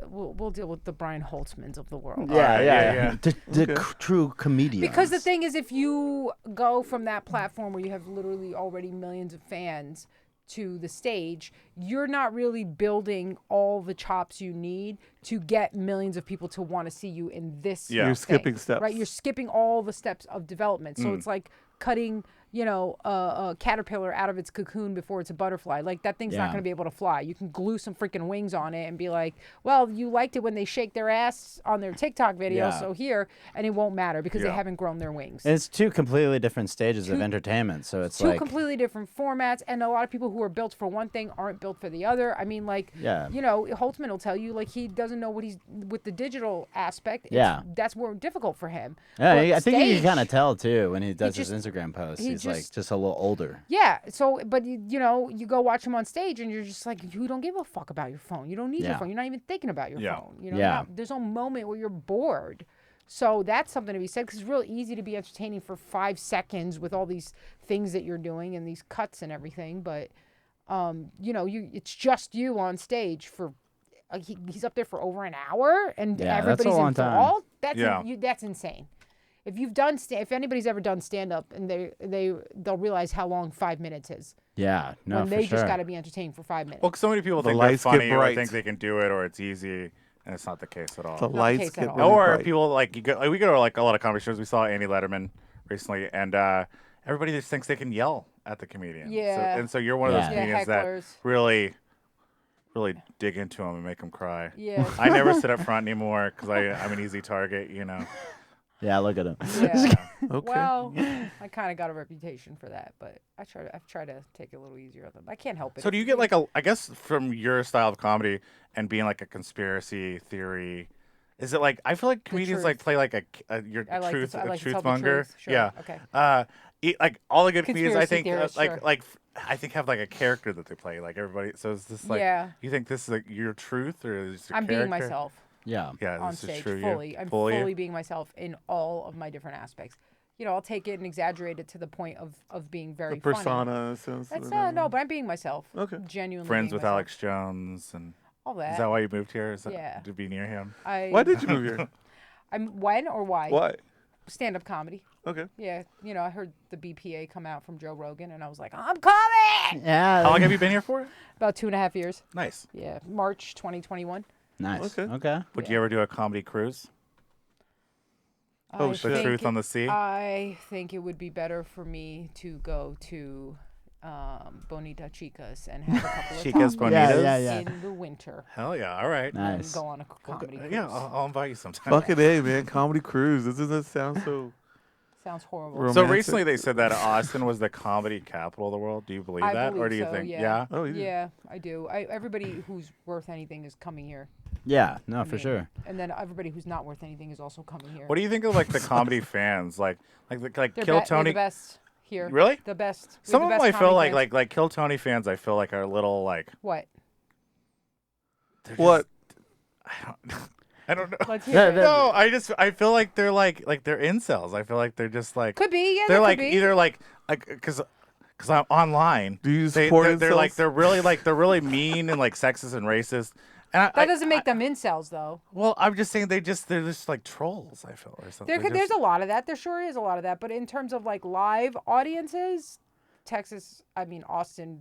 We'll deal with the Brian Holtzmans of the world. Yeah. The true comedian. Because the thing is, if you go from that platform where you have literally already millions of fans to the stage, you're not really building all the chops you need to get millions of people to want to see you in this. Yeah. You're thing, skipping steps. right? You're skipping all the steps of development. So it's like cutting, a caterpillar out of its cocoon before it's a butterfly. Like that thing's not Yeah. going to be able to fly. You can glue some freaking wings on it and be like, well, you liked it when they shake their ass on their TikTok video, Yeah. so here, and it won't matter because they Yeah. haven't grown their wings. It's two completely different stages of entertainment. So it's Two like completely different formats, and a lot of people who are built for one thing aren't built for the other. I mean, like, Yeah. Holtzman will tell you, like, he doesn't know what he's with the digital aspect. That's more difficult for him. Yeah, But I think you stage- can kind of tell too when he does his just- Instagram posts. he He's like just- just a little older. Yeah. So, but you go watch him on stage, and you're just like, you don't give a fuck about your phone. You don't need your Yeah. phone. You're not even thinking about your Yeah. phone. Yeah. There's no moment where you're bored. So that's something to be said because it's real easy to be entertaining for 5 seconds with all these things that you're doing and these cuts and everything. But, it's just you on stage for. He's up there for over an hour, and Yeah, that's a everybody's long time. involved. Yeah. That's insane. If you've done if anybody's ever done stand up, and they'll realize how long 5 minutes is. Yeah, no, when for they sure. just got to be entertained for 5 minutes. Well, so many people The think they're lights get funny or bright. think they can do it or it's easy, and it's not the case at all. The the lights case at get all. really Or bright. people we go to like a lot of comedy shows. We saw Andy Letterman recently, and everybody just thinks they can yell at the comedian. Yeah. So you're one of those Yeah. comedians hecklers. that really dig into them and make them cry. Yeah. I never sit up front anymore because I'm an easy target. Yeah, look at him. Yeah. Okay. Well, I kind of got a reputation for that, but I've tried to take it a little easier on them. I can't help it. So do you get like I guess from your style of comedy and being like a conspiracy theory, is it like I feel like comedians like truth. play like your I like truth to, I like to truth tell the monger? truth. Sure. Yeah. Okay. Like all the good comedians, I Conspiracy think, theorists, sure. I think have like a character that they play. Like everybody, so is this like? Yeah. You think this is like your truth or is it I'm character? being myself Yeah. Yeah, on this stage is true. fully. You? I'm Fully? fully being myself in all of my different aspects. I'll take it and exaggerate it to the point of being very The funny. persona. Sense That's no, but I'm being myself. Okay. Genuinely. Friends being with myself. Alex Jones and. All that. Is that why you moved here? Is that Yeah. to be near him? Why did you move here? I'm when or why? Why? Stand-up comedy. Okay. Yeah, I heard the BPA come out from Joe Rogan, and I was like, I'm coming. Yeah. How long have you been here for? About 2.5 years. Nice. Yeah, March 2021. Nice. Okay. Okay. Would you ever do a comedy cruise? Oh, I shit. The think Truth on the Sea? I think it would be better for me to go to Bonita Chicas and have a couple of Chicas tacos Bonitas? Yeah. in the winter Hell yeah! All right. and Nice. go on a comedy cruise. Yeah, I'll invite you sometime. Fucking A, man. Comedy cruise. This doesn't sound so. Sounds horrible. So romantic. recently they said that Austin was the comedy capital of the world. Do you believe I that, or believe do you so, think? yeah. Oh, you do. Yeah, I do. Everybody who's worth anything is coming here. Yeah. No, I for mean, sure. And then everybody who's not worth anything is also coming here. What do you think of like the comedy fans? Like They're Kill they're Tony? the best here. Really? The best. We're Some the of them best I feel comedy like fans. Kill Tony fans. I feel like are a little like. What? they're What? I don't know. Let's hear Yeah, it. that- No, I feel like they're like they're incels. I feel like they're just like Could be. Yeah, they're that like could be. either like because I'm online. Do you They, support they're like incels? they're really mean and like sexist and racist. And That doesn't make them incels, though. well, I'm just saying they're just like trolls. I feel or something. There's a lot of that. There sure is a lot of that. But in terms of like live audiences, Austin,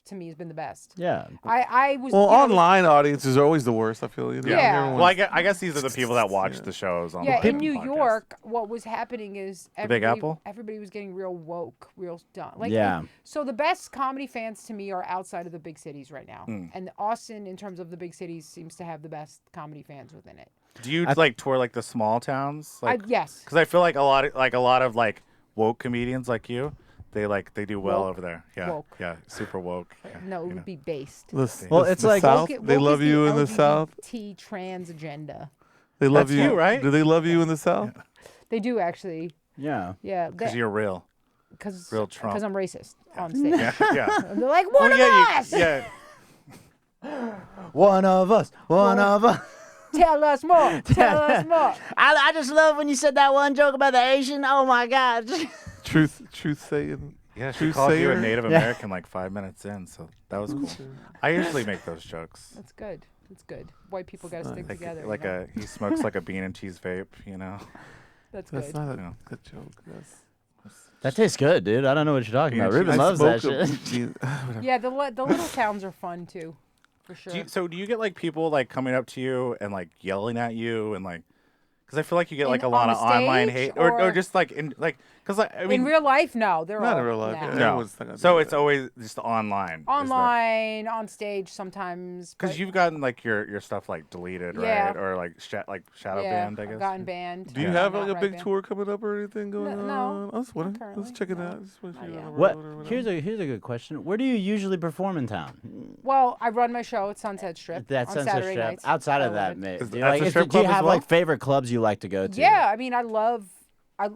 to me, has been the best. Yeah. I was. Well, you know, online audiences are always the worst. I feel. Yeah. Everyone's- Well, I guess these are the people that watch the shows on. Yeah, the in New podcast. York, what was happening is Big Apple? everybody was getting real woke, real dumb. Yeah. So the best comedy fans to me are outside of the big cities right now, Hmm. and Austin, in terms of the big cities, seems to have the best comedy fans within it. Do you like tour like the small towns? Like, Yes. because I feel like a lot of woke comedians like you, they do well Woke. over there. Yeah, Woke. yeah, super woke. Yeah, No, it you would know. be based. Listen, Well, listen, it's the like- South. Woke- They woke love is you in the South. LGBT trans agenda. They love That's you, you, right? Do they love you in the South? They do actually. Yeah. Yeah. Because you're real. Because real Trump. I'm racist on stage. Yeah, yeah. They're like, one of yeah, us. yeah. One of us. One of us. Tell us more. Tell us more. I just love when you said that one joke about the Asian. Oh my God. Truth saying. Yeah, she Truth called you a sayer? Native American like 5 minutes in, so that was cool. I usually make those jokes. That's good. That's good. White people got to stick Like, together. like you know? he smokes like a bean and cheese vape, you know. That's That's good. not a Yeah. good joke. That's That tastes good, dude. I don't know what you're talking about. Yeah, Ruben I loves that smoke a shit. bean- whatever. Yeah, the little towns are fun too, for sure. Do you get like people like coming up to you and like yelling at you and like, because I feel like you get like a On lot the of online stage hate or or- just like in like, because I mean in real life, no, they're Not all in real life. nah. Yeah, no, everyone's not gonna so do it's that. always just online. Online, on stage sometimes. Because but you've gotten like your stuff like deleted, Yeah. right? Or like shadow yeah, banned, I I've guess. gotten banned. Do you I've have gotten like a outright big banned. tour coming up or anything going No, on? I was wondering. not Let's currently, check it no. out. Just wanna see Not you yet. on the What? road or whatever. Here's a good question. Where do you usually perform in town? Well, I run my show at Sunset Strip That on Sunset Saturday Strip. nights. Outside of I that, love it. mate. Is Do you, that like, the is- strip do you club as have well? like favorite clubs you like to go to? Yeah, I mean, I love.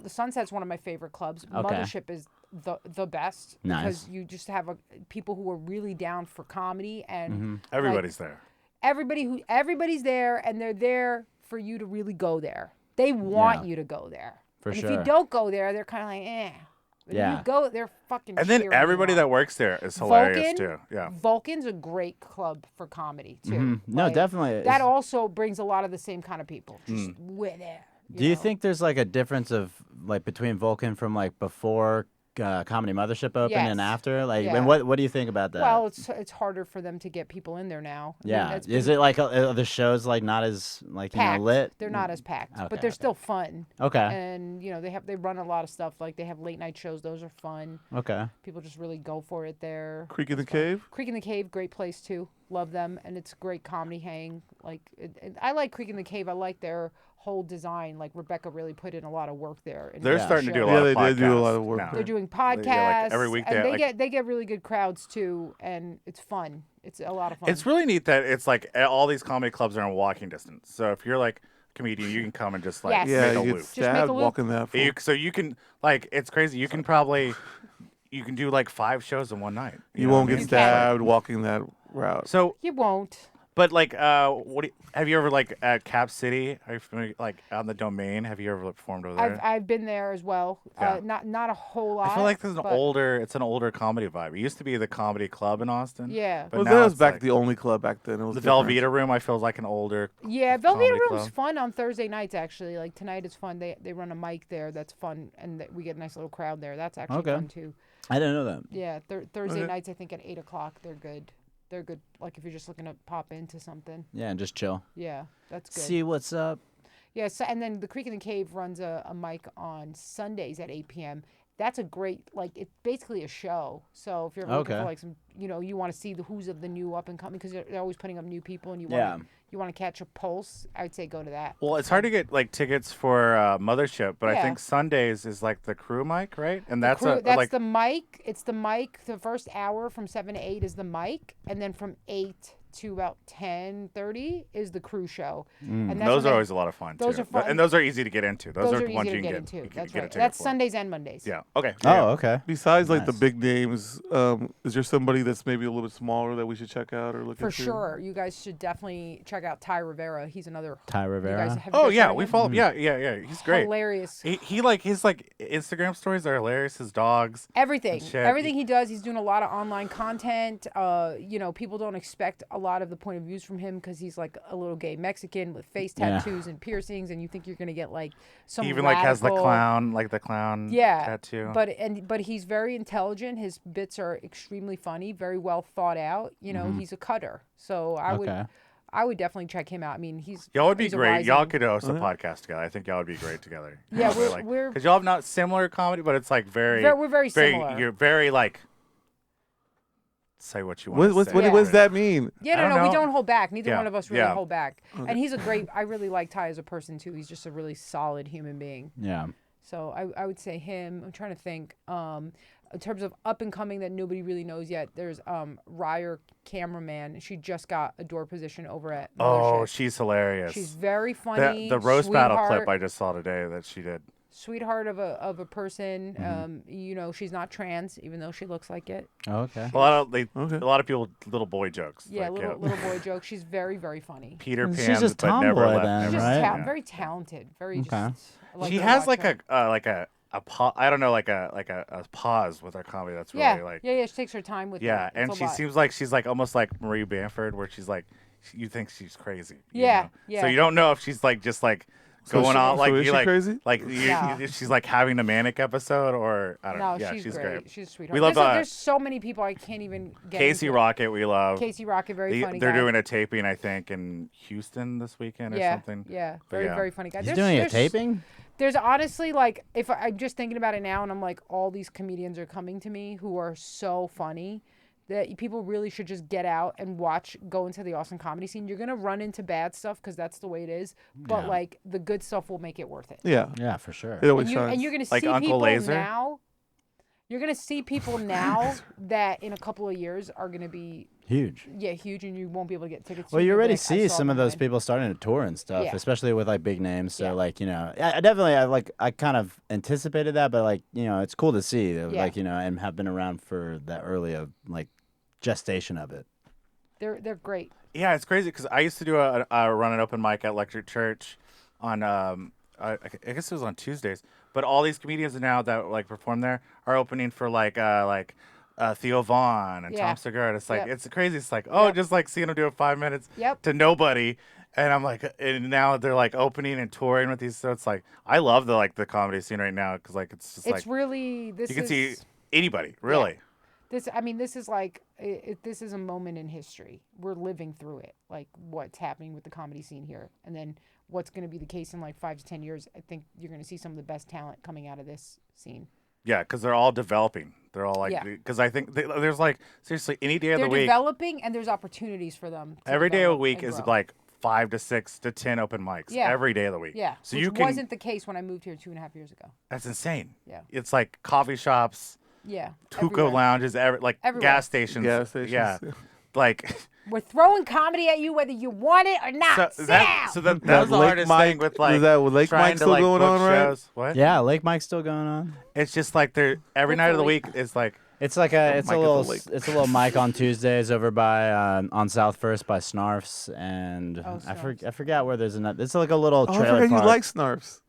Sunset's one of my favorite clubs. Okay. Mothership is the best Nice. because you just have people who are really down for comedy and Mm-hmm. Everybody's there. everybody's there and they're there for you to really go there. They want Yeah. you to go there. For and sure. if you don't go there, they're kind of like, eh. But Yeah. if you go, they're fucking. And then cheering you everybody on. that works there is hilarious Vulcan, too. Yeah. Vulcan's a great club for comedy too. Mhm. No, Like, definitely. That also brings a lot of the same kind of people. Just with there. Do you know? think there's like a difference of like between Vulcan from like before Comedy Mothership opened and Yes. after? Like, Yeah. and what do you think about that? Well, it's harder for them to get people in there now. I mean, yeah. that's Is been it like the shows like not as like packed. lit? They're not as packed, Okay, but they're okay. still fun. Okay. And they run a lot of stuff. Like they have late night shows. Those are fun. Okay. People just really go for it there. Creek in the Cave. Creek in the Cave, great place too. Love them, and it's great comedy hang. Like I like Creek in the Cave. I like their whole design. Like Rebecca really put in a lot of work there. in They're their starting to do a show. lot Yeah, of they podcasts. did do a lot of work now. there. They're doing Yeah, podcasts. like every week and they- they get really good crowds too, and it's fun. It's a lot of fun. It's really neat that it's like all these comedy clubs are in walking distance. So if you're like a comedian, you can come and just like Yes. Yeah, make a you get loop. make a stabbed loop. walking that. Full. So you can like it's crazy. You can probably you can do like 5 shows in one night. You know won't what I get mean? stabbed walking that route. So, You won't. but like, have you ever like at Cap City? Are you familiar, like on the Domain? Have you ever performed over there? I've been there as well. Yeah. Not a whole lot. I feel like there's but- it's an older comedy vibe. It used to be the Comedy Club in Austin. Yeah. But Well, now that was it's back like- the only club back then. It was The different. Velveeta Room, I feel is like an older. Yeah, Velveeta comedy Room's club. fun on Thursday nights actually. Like tonight is fun. They run a mic there that's fun, and we get a nice little crowd there. That's actually Okay. fun too. I didn't know that. Yeah, Thursday Okay. nights I think at 8:00 they're good. They're good. Like if you're just looking to pop into something. Yeah, and just chill. Yeah, that's good. See what's up. Yeah, so, and then the Creek in the Cave runs a mic on Sundays at 8 p.m. That's a great, like, it's basically a show. So if you're looking Okay. for, like, some, you want to see who's of the new up and coming, because they're always putting up new people, and Yeah. you want to catch a pulse, I would say go to that. Well, it's hard to get like tickets for Mothership, but I Yeah. think Sundays is like the crew mic, right? And that's That's like the mic. It's the mic. The first hour from 7 to 8 is the mic, and then from 8 to about 10:30 is the crew show. And that's those when are they- always a lot of fun those too. are fun. And those are easy to get into. Those, Those are are ones easy you to can get into. you can That's get a right. ticket That's for. Sundays and Mondays. Yeah. Okay. Oh, okay. Besides like the Nice. big names, is there somebody that's maybe a little bit smaller that we should check out or look For into? sure. You guys should definitely check out Ty Rivera. He's another. Ty You guys, Rivera. have you Oh guys yeah, heard of we him? follow. Yeah. He's great. Hilarious. He like his like Instagram stories are hilarious. His dogs. Everything. shit. Everything he does, he's doing a lot of online content. People don't expect a lot of the point of views from him because he's like a little gay Mexican with face Yeah. tattoos and piercings, and you think you're gonna get like some He even like has the radical- clown Yeah, tattoo. but he's very intelligent. His bits are extremely funny, very well thought out. He's a cutter. So Okay. I would definitely check him out. I mean, Y'all would be he's a great. Y'all rising- could host a podcast together. I think y'all would be great together. Yeah, Because we're y'all have not similar comedy, but it's like very. we're very similar. You're very like. Say what you want. What to say. does that mean? Yeah, I no, don't we know. don't hold back. Neither Yeah, one of us really yeah. hold back. And he's a great. I really like Ty as a person too. He's just a really solid human being. Yeah. So I would say him. I'm trying to think. In terms of up and coming that nobody really knows yet, there's Ryer cameraman. She just got a door position over at Oh, Mothership. she's hilarious. She's very funny. The roast battle clip sweetheart. I just saw today that she did. Sweetheart of a person. You know, she's not trans, even though she looks like it. Okay. A lot of people little boy jokes. Yeah, like, little boy joke. She's very, very funny. Peter She's Pan, just but never tomboy left. then, She's never- just right? yeah. very talented. Very Okay. just. I like She to has watch like her. I don't know, like a pause with her comedy. That's really Yeah, like yeah. She takes her time with yeah, it. and It's a she lot. seems like she's like almost like Marie Bamford, where she's like you think she's crazy. you Yeah, know? yeah. So you don't know if she's like just like So going she- on like so is you she like crazy? like No. she's like having a manic episode or I don't No, know. Yeah, she's she's great. She's a sweetheart. We love there's so many people I can't even get Casey into. Rocket. We love. Casey Rocket, very funny They're guy. doing a taping, I think, in Houston this weekend or yeah, something. yeah, But very yeah. very funny guy. He's There's- doing a there's- taping? There's honestly like if I'm just thinking about it now and I'm like all these comedians are coming to me who are so funny that people really should just get out and go into the Austin comedy scene. You're gonna run into bad stuff because that's the way it is, but Yeah. like the good stuff will make it worth it. Yeah. Yeah, for sure. It always And, shines. and you're gonna Like see Uncle people Laser? now. You're gonna see people now that in a couple of years are gonna be Huge. huge, and you won't be able to get tickets. Well, to. you You'll be already like, I see saw some of those mine. people starting to tour and stuff, Yeah. especially with like big names. So Yeah. like, you know, I definitely I kind of anticipated that, but like, you know, it's cool to see like, you know, and have been around for that early of like gestation of it. They're great. Yeah, it's crazy because I used to do a run an open mic at Electric Church on I guess it was on Tuesdays. But all these comedians now that like perform there are opening for like Theo Vaughn and Yeah. Tom Segura. It's like Yep. it's crazy. It's like oh, Yep. just like seeing them do it 5 minutes Yep. to nobody. And I'm like, and now they're like opening and touring with these. So it's like I love the comedy scene right now because like it's just It's like really this you can is see anybody really. this. I mean, this is like this is a moment in history. We're living through it. Like what's happening with the comedy scene here, and then what's going to be the case in like 5 to 10 years. I think you're going to see some of the best talent coming out of this scene. Yeah, because they're all developing. They're all like, Yeah. because I think there's like seriously any day of They're the week. developing, and there's opportunities for them. To Every day of the develop week and is grow. like 5 to 6 to 10 open mics. Yeah. Every day of the week. Yeah, So which you can. wasn't the case when I moved here 2.5 years ago. That's insane. Yeah. It's like coffee shops, Yeah, hookah everywhere. lounges, like Everywhere. gas stations. Gas stations. Yeah. Like We're throwing comedy at you whether you want it or not. so Sit down. that's the Lake hardest Mike- thing with like is that with Lake trying Mike to, still like, going book on, right? shows. What? Yeah, Lake Mike's still going on. It's just like they're every night of the Hopefully. week is like It's like a it's a Mike at the little lake. it's a little mic on Tuesdays over by on South First by Snarfs and Snarfs. I forgot where there's another. It's like a little Oh, I trailer forgot you park. like Snarfs.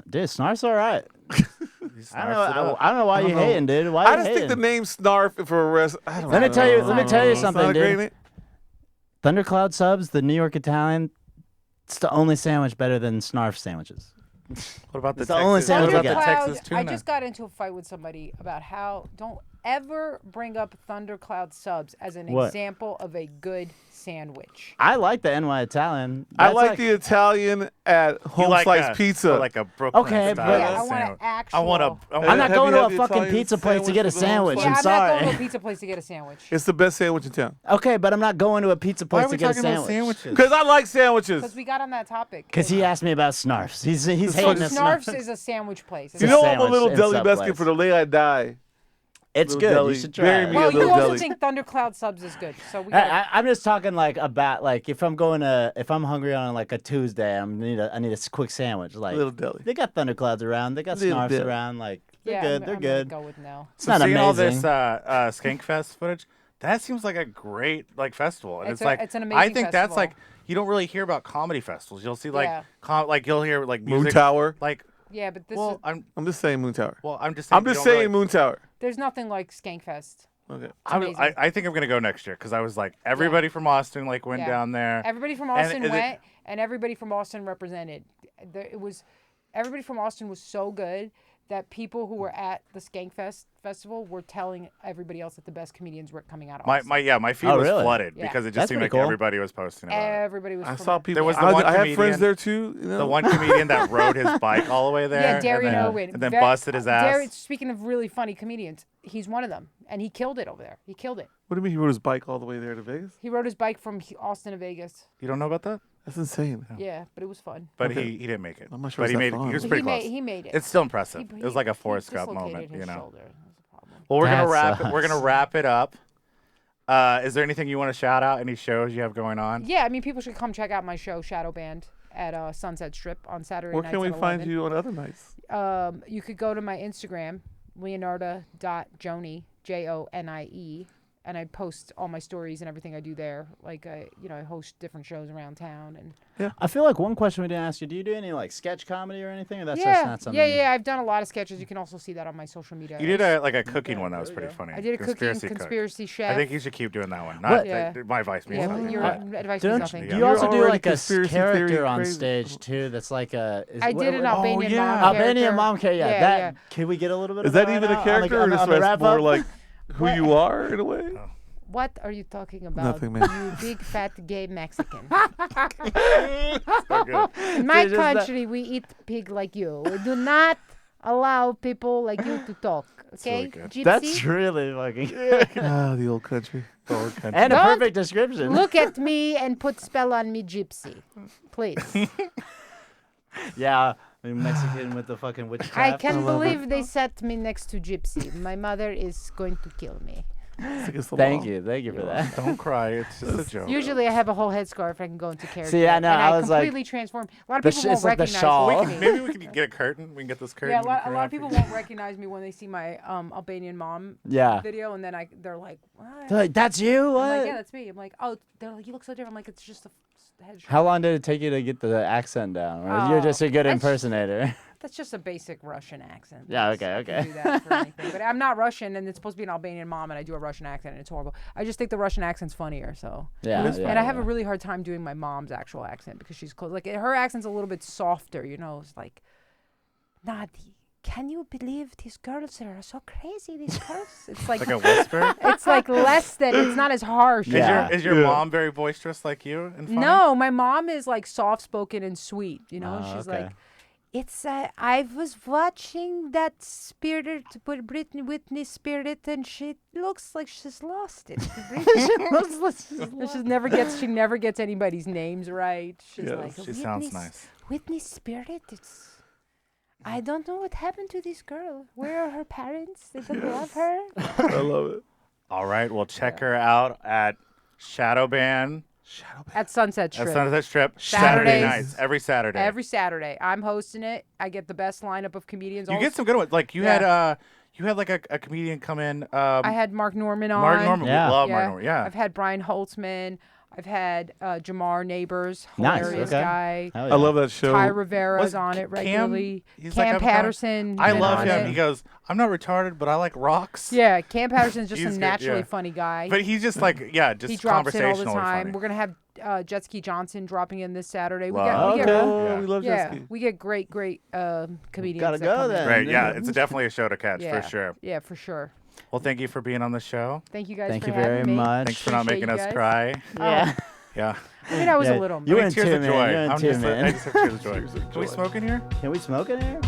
Dude, Snarf's all right. these I don't snarfs it know. up. I don't know why I don't you know. hating, dude. Why I you just hating? think the name Snarf for a rest. I don't Let me know. tell you- let me tell you It's not something, a great dude. name. Thundercloud Subs, the New York Italian. It's the only sandwich better than Snarf sandwiches. What about the It's the only Texas? sandwich What I about the get. Texas tuna? I just got into a fight with somebody about how don't ever bring up Thundercloud Subs as an What? example of a good sandwich. I like the NY Italian. I That's like the Italian at You Home like Slice a- Pizza. like a Brooklyn Okay, style but- Yeah, I want sandwich. an actual. I want a. I'm not Have going you to had a the fucking Italian pizza place to sandwich get a with the Home sandwich. Slice? Yeah, I'm I'm not going to sorry. a pizza place to get a sandwich. It's the best sandwich in town. Okay, but I'm not going to a pizza Why place are we to get a talking about sandwich. sandwiches? Because I like sandwiches. Because we got on that topic. Because he asked me about Snarfs. He's hating us. Snarfs is a sandwich place. You a know I'm a sandwich little in deli some biscuit place. for the day I die. It's Little good. deli. You should try Bury it. me Well, a you little also deli. think Thundercloud Subs is good. So we gotta, I'm just talking like about like if I'm hungry on like a Tuesday, I need a quick sandwich. Like Little deli. they got Thunderclouds around, they got Little Snarfs deli. around. Like they're yeah, good. I'm They're gonna good. Go with no. It's not seeing amazing. all this Skankfest footage, that seems like a great like festival, and It's it's like it's an I amazing think that's festival. like you don't really hear about comedy festivals. You'll see like Yeah. like you'll hear like Moon music, Tower. like Yeah, but this well is, I'm just saying Moon Tower. I'm just saying I'm you just don't saying really- Moon Tower. there's nothing like Skankfest. Okay. amazing. I think I'm gonna go next year because I was like everybody from Austin like went Yeah. down there. Everybody from And Austin is it- went, and everybody from Austin represented. Everybody from Austin was so good that people who were at the Skankfest festival were telling everybody else that the best comedians were coming out of Austin. My feed Oh, was really? flooded Yeah. because it just That's seemed pretty like cool. everybody was posting about it. Everybody was. I from- saw people. was the one I have comedian- friends there too. You know? The one comedian that rode his bike all the way there, Yeah, Darian and then, Irwin. and then Very- busted his ass. Darian, speaking of really funny comedians, he's one of them, and he killed it over there. He killed it. What do you mean he rode his bike all the way there to Vegas? He rode his bike from Austin to Vegas. You don't know about that? That's insane. Yeah, but it was fun. But Okay. he didn't make it. I'm not sure But it's he that made it. fun. He was He pretty he close. Made, he made it. It's still impressive. He- It was like a he Forrest Gump dislocated moment, his you know. shoulder. That's the problem. Well, we're gonna That wrap. We're sucks. gonna wrap it up. Is there anything you want to shout out? Any shows you have going on? Yeah, I mean, people should come check out my show, Shadow Band, at Sunset Strip on Saturday Where nights can we at find 11. you on other nights? You could go to my Instagram, Leonarda.Jonie, Jonie, and I post all my stories and everything I do there. Like, I host different shows around town. And I feel like one question we didn't ask you: do you do any like sketch comedy or anything? Or that's just not something. yeah. I've done a lot of sketches. You can also see that on my social media. You did a cooking one that was there you pretty go. funny. I did a cooking cook. conspiracy chef. I think you should keep doing that one. What? Not Yeah. my advice means Yeah, nothing. but your but- advice means Don't nothing. you, Yeah. you also You're do already like a conspiracy character theory on crazy. stage too? That's like a. I did an Albanian yeah. mom Albanian character. mom character. Yeah, yeah. Can we get a little bit? Is of that right even now a character, on or the, just on the that's wrap more up? like who What? you are in a way? What are you talking about? Nothing, man. You big fat gay Mexican. So good. In my It's just that- country, we eat pig like you. We do not allow people like you to talk. Okay, really good. Gypsy. That's really fucking. The old country. And a Don't perfect description. Look at me and put spell on me, Gypsy, please. Yeah, Mexican with the fucking I witchcraft. can't love it. believe they set me next to Gypsy. My mother is going to kill me. It's against the Thank law. you for that. Don't cry. It's just a joke. Usually, I have a whole headscarf. I can go into character. See, I know, And I was like, completely transform. A lot of the people sh- won't it's like the recognize shawl. me. Maybe we can get a curtain. We can get this curtain. Yeah, a lot around of for people you. won't recognize me when they see my Albanian mom Yeah. video, and then they're like, "What?" They're like, that's you? I'm What? like, "Yeah, that's me." I'm like, "Oh," they're like, "You look so different." I'm like, "It's just a headshot." How long did it take you to get the accent down? Or you're Oh, just a good that's- impersonator? That's just a basic Russian accent. Yeah, That's- okay, I can do that for anything. But I'm not Russian, and it's supposed to be an Albanian mom, and I do a Russian accent, and it's horrible. I just think the Russian accent's funnier, so. Yeah. is yeah, And I have a yeah. really hard time doing my mom's actual accent because she's close. Like, her accent's a little bit softer, It's like, Nadi, can you believe these girls are so crazy? These girls. It's like Like a whisper. it's like less than. It's not as harsh. Yeah. Is your Yeah. mom very boisterous like you and funny? No, my mom is like soft spoken and sweet. Oh, She's okay. like, it's. I was watching that Spirit, Whitney Spirit, and she looks like she's lost it. She never gets anybody's names right. She's Yeah. like, She sounds nice. Whitney Spirit. I don't know what happened to this girl. Where are her parents? They don't love her. I love it. All right. Well, check her out at Shadowban At Sunset at Strip. Sunset Strip Saturdays. nights. Every Saturday. Every Saturday. I'm hosting it. I get the best lineup of comedians. you all get some good ones. Like you Yeah. had like a comedian come in. I had Mark Norman on. Mark Norman. Yeah. We love Yeah. Mark Norman. Yeah. I've had Brian Holtzman. I've had Jamar Neighbors, Nice, hilarious okay. guy. Hell I yeah. love that show. Ty Rivera's What, on it Cam? regularly. He's like Cam having fun? Patterson. I been love on him. it. He goes, I'm not retarded, but I like rocks. Yeah, Cam Patterson's just He's a good, naturally yeah. funny guy. But he's just like, yeah, just He drops in all the conversational and time. funny. We're gonna have Jet Ski Johnson dropping in this Saturday. We Love get, Okay. Oh, we love yeah, jet ski. we get great comedians. Gotta that go come in. then. Right, yeah, Yeah. it's definitely a show to catch Yeah, for sure. Yeah, for sure. Well, thank you for being on the show. Thank you guys Thank for you having very me. much. Thanks for not Appreciate making you us guys. cry. Yeah. Yeah. I mean, I was Yeah, a little. you Like, went tears too, of man. joy. You went I'm too, just man. like, tears of joy. Tears of Can we joy. smoke in here? Can we smoke in here?